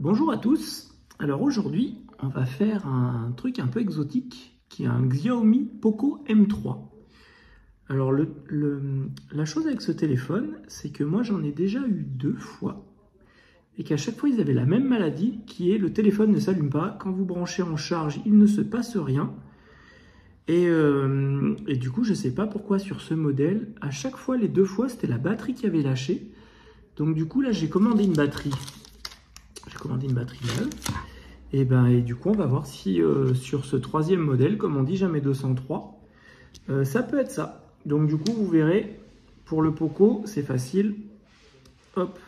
Bonjour à tous. Alors aujourd'hui, on va faire un truc un peu exotique qui est un Xiaomi Poco M3. Alors la chose avec ce téléphone, c'est que moi j'en ai déjà eu 2 fois et qu'à chaque fois ils avaient la même maladie qui est le téléphone ne s'allume pas. Quand vous branchez en charge, il ne se passe rien. Et du coup, je ne sais pas pourquoi sur ce modèle, à chaque fois, les 2 fois, c'était la batterie qui avait lâché. Donc du coup, là, j'ai commandé une batterie. J'ai commandé une batterie neuve. Et du coup, on va voir si sur ce troisième modèle, comme on dit jamais 203, ça peut être ça. Donc du coup, vous verrez, pour le Poco, c'est facile. Hop,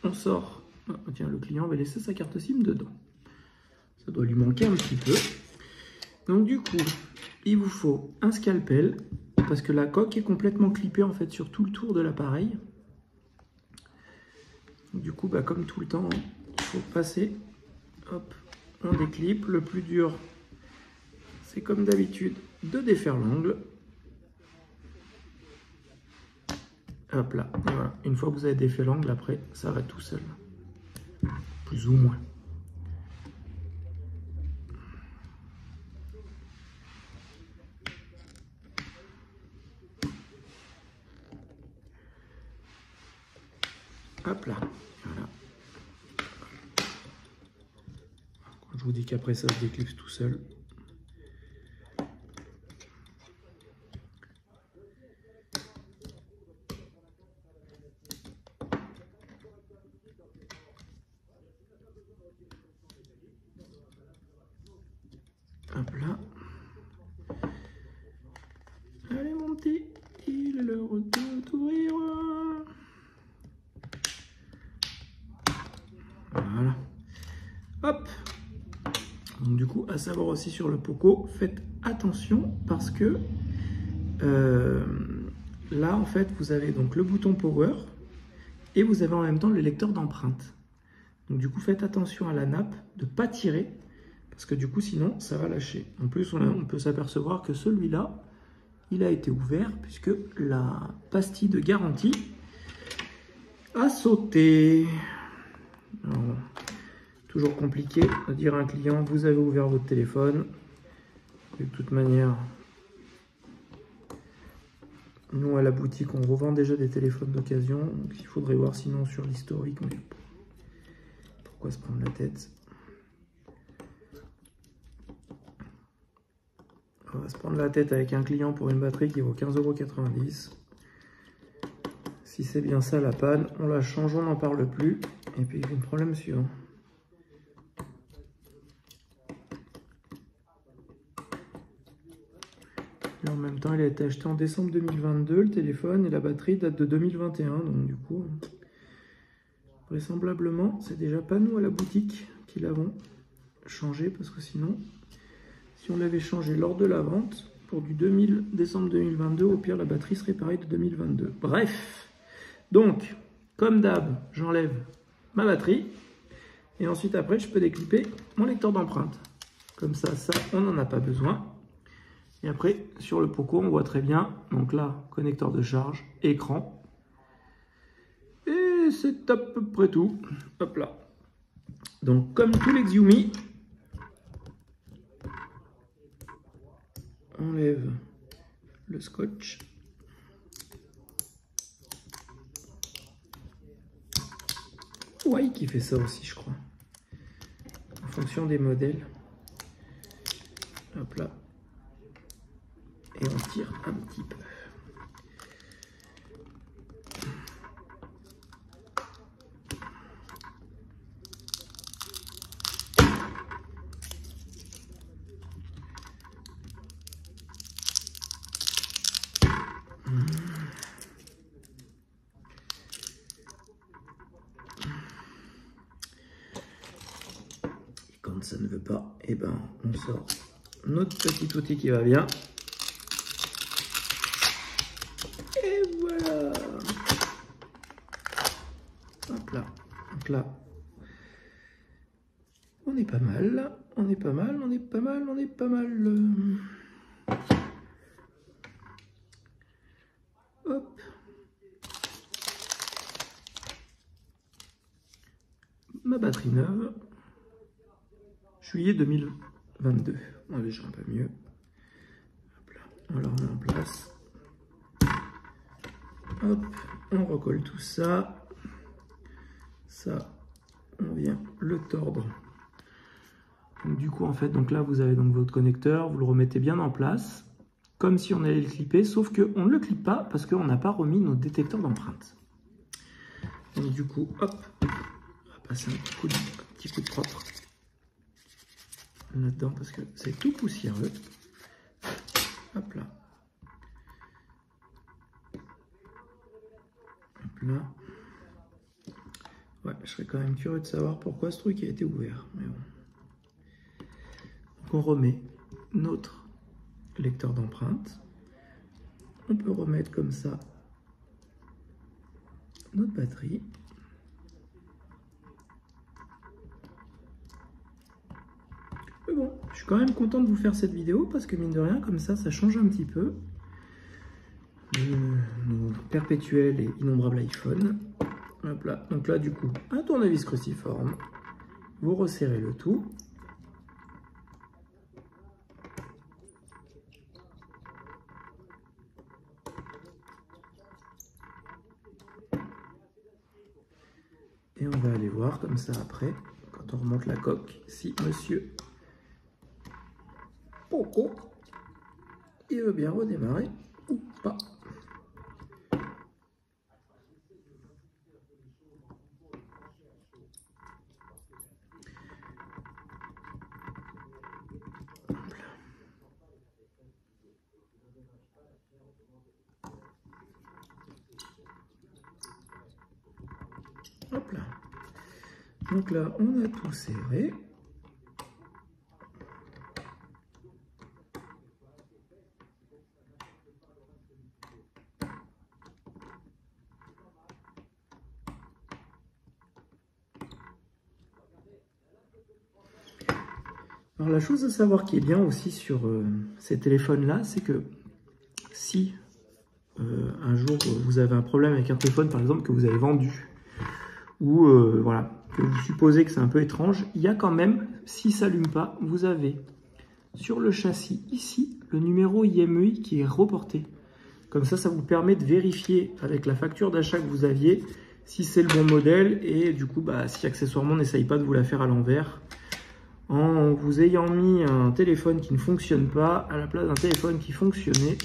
on sort. Oh, tiens, le client va laisser sa carte SIM dedans. Ça doit lui manquer un petit peu. Donc du coup, il vous faut un scalpel, parce que la coque est complètement clippée en fait sur tout le tour de l'appareil. Du coup, comme tout le temps, il faut passer. Hop, on déclipe. Le plus dur, c'est comme d'habitude de défaire l'angle. Hop là, et voilà. Une fois que vous avez défait l'angle, après, ça va tout seul. Plus ou moins. Hop là, voilà. Quand je vous dis qu'après ça se déclipse tout seul. Hop là. Allez mon petit, il est l'heure de t'ouvrir. Voilà. Hop. Donc du coup, à savoir aussi sur le Poco, faites attention parce que là, en fait, vous avez donc le bouton Power et vous avez en même temps le lecteur d'empreintes. Donc du coup, faites attention à la nappe de ne pas tirer parce que du coup, sinon, ça va lâcher. En plus, on peut s'apercevoir que celui-là, il a été ouvert puisque la pastille de garantie a sauté. Alors, toujours compliqué de dire à un client, vous avez ouvert votre téléphone. De toute manière, nous à la boutique, on revend déjà des téléphones d'occasion. Donc il faudrait voir sinon sur l'historique. Mais pourquoi se prendre la tête? On va se prendre la tête avec un client pour une batterie qui vaut 15,90 €. Si c'est bien ça la panne, on la change, on n'en parle plus. Et puis le problème suivant. Et en même temps, il a été acheté en décembre 2022, le téléphone, et la batterie date de 2021. Donc du coup, vraisemblablement, c'est déjà pas nous à la boutique qui l'avons changé, parce que sinon, si on l'avait changé lors de la vente, pour du décembre 2022, au pire, la batterie serait pareille de 2022. Bref, donc, comme d'hab, j'enlève ma batterie, et ensuite, après, je peux déclipper mon lecteur d'empreintes. Comme ça, on n'en a pas besoin. Et après, sur le Poco, on voit très bien. Donc là, connecteur de charge, écran. Et c'est à peu près tout. Hop là. Donc, comme tous les Xiaomi, on enlève le scotch. Huawei qui fait ça aussi, je crois. En fonction des modèles. Hop là. Et on tire un petit peu. Et quand ça ne veut pas, eh ben, on sort notre petit outil qui va bien. Et voilà. Hop là. Donc là, on est pas mal. On est pas mal, on est pas mal, on est pas mal. Hop. ma batterie neuve, juillet 2022. On va déjà un peu mieux. Hop là. On la remet en place. Hop, on recolle tout ça. Ça, on vient le tordre. Donc, du coup, en fait, donc là, vous avez donc votre connecteur. Vous le remettez bien en place, comme si on allait le clipper, sauf qu'on ne le clippe pas parce qu'on n'a pas remis nos détecteurs d'empreintes. Donc du coup, hop, on va passer un petit coup de propre là-dedans parce que c'est tout poussiéreux. Hop là. Hop là. Ouais, je serais quand même curieux de savoir pourquoi ce truc a été ouvert. Mais bon. Donc on remet notre lecteur d'empreintes. On peut remettre comme ça notre batterie. Mais bon, je suis quand même content de vous faire cette vidéo parce que mine de rien, comme ça change un petit peu nos perpétuels et innombrables iPhone. Hop là. Donc là, du coup, un tournevis cruciforme. Vous resserrez le tout. Et on va aller voir comme ça après, quand on remonte la coque, si monsieur Poco, il veut bien redémarrer ou pas. Hop là. Donc là, on a tout serré. Alors la chose à savoir qui est bien aussi sur ces téléphones-là, c'est que si un jour vous avez un problème avec un téléphone, par exemple, que vous avez vendu, ou voilà, que vous supposez que c'est un peu étrange, il y a quand même, s'il ne s'allume pas, vous avez sur le châssis ici le numéro IMEI qui est reporté. Comme ça vous permet de vérifier avec la facture d'achat que vous aviez si c'est le bon modèle et du coup, si accessoirement on n'essaye pas de vous la faire à l'envers en vous ayant mis un téléphone qui ne fonctionne pas à la place d'un téléphone qui fonctionnait.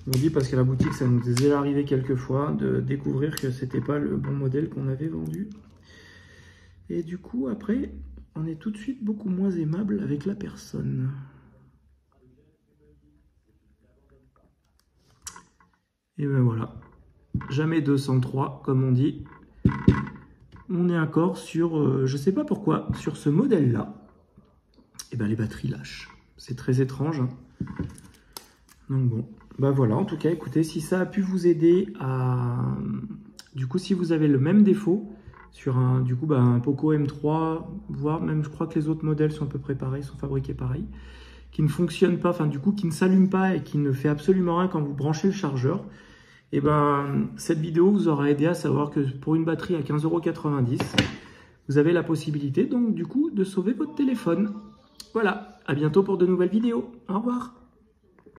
Je vous dis parce qu'à la boutique, ça nous est arrivé quelques fois de découvrir que c'était pas le bon modèle qu'on avait vendu. Et du coup, après, on est tout de suite beaucoup moins aimable avec la personne. Et ben voilà, jamais 203 comme on dit. On est encore sur, je sais pas pourquoi, sur ce modèle-là, et ben les batteries lâchent. C'est très étrange. Hein. Donc bon. Voilà, en tout cas, écoutez, si ça a pu vous aider à... Du coup, si vous avez le même défaut sur un Poco M3, voire même, je crois que les autres modèles sont à peu près pareils, sont fabriqués pareil, qui ne fonctionne pas, enfin du coup, qui ne s'allume pas et qui ne fait absolument rien quand vous branchez le chargeur, et cette vidéo vous aura aidé à savoir que pour une batterie à 15,90 €, vous avez la possibilité, donc, du coup, de sauver votre téléphone. Voilà, à bientôt pour de nouvelles vidéos. Au revoir.